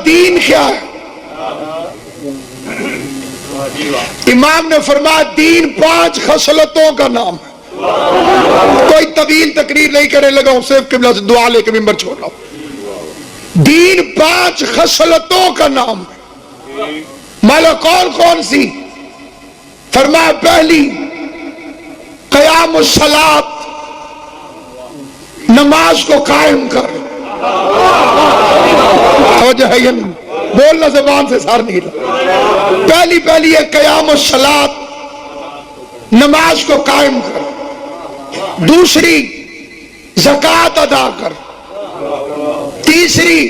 دین کیا ہے؟ امام نے فرمایا دین 5 خصلتوں کا نام ہے۔ کوئی طویل تقریر نہیں کرنے لگا ہوں، صرف قبلہ سے دعا لے کے ممبر چھوڑ رہا ہوں۔ دین 5 خصلتوں کا نام ہے۔ مالا کون کون سی؟ فرمایا پہلی قیام الصلاۃ، نماز کو قائم کر۔ توجہ ہے یا نہیں؟ بولنا زبان سے سار نہیں رہا۔ پہلی ہے قیام الصلاۃ، نماز کو قائم کر۔ دوسری زکوٰۃ ادا کر۔ تیسری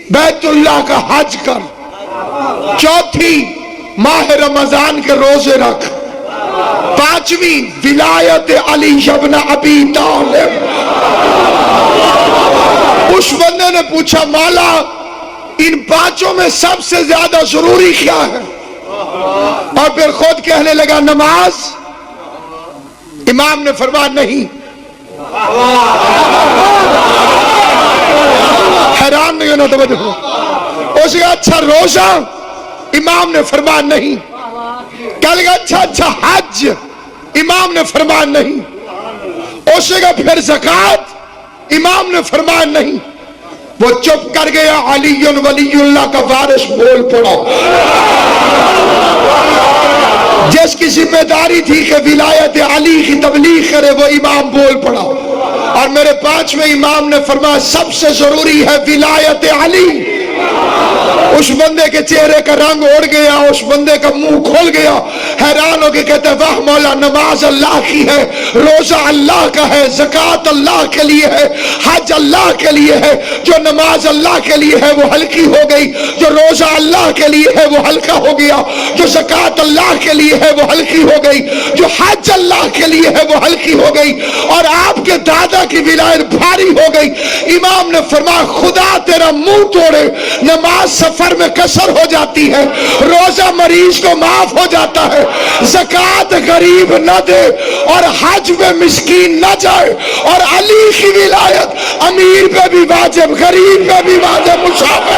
بیت اللہ کا حج کر۔ چوتھی ماہ رمضان کے روزے رکھ۔ پانچویں ولایت علی ابن ابی طالب۔ اس بندے نے پوچھا مولا ان 5 میں سب سے زیادہ ضروری کیا ہے؟ اور پھر خود کہنے لگا نماز۔ امام نے فرمایا نہیں۔ حیران نہیں ہونا، توجہ ہو۔ اس کا اچھا روزہ؟ امام نے فرمایا نہیں۔ کہنے لگا اچھا حج؟ امام نے فرمایا نہیں۔ اس کا پھر زکوٰۃ؟ امام نے فرمایا نہیں۔ وہ چپ کر گیا۔ علی ولی اللہ کا وارث بول پڑا۔ جس کی ذمہ داری تھی کہ ولایت علی کی تبلیغ کرے وہ امام بول پڑا، اور میرے 5ویں امام نے فرمایا سب سے ضروری ہے ولایت علی۔ اس بندے کے چہرے کا رنگ اڑ گیا، اس بندے کا منہ کھول گیا، حیران ہو کے کہتے ہیں واہ مولا، نماز اللہ کی ہے، روزہ اللہ کا ہے، زکوٰۃ اللہ کے لیے ہے، حج اللہ کے لیے ہے۔ جو نماز اللہ کے لیے ہے وہ ہلکی ہو گئی، جو روزہ اللہ کے لیے ہے وہ ہلکا ہو گیا، جو زکوٰۃ اللہ کے لیے ہے وہ ہلکی ہو گئی، جو حج اللہ کے لیے ہے وہ ہلکی ہو گئی، اور آپ کے دادا کی ولایت بھاری ہو گئی۔ امام نے فرمایا خدا تیرا منہ توڑے، نماز سفر میں کسر ہو جاتی ہے، روزہ مریض کو معاف ہو جاتا ہے، زکوٰۃ غریب نہ دے، اور حج میں مسکین نہ جائے، اور علی کی ولایت امیر پہ بھی واجب، غریب پہ بھی واجب، مسافر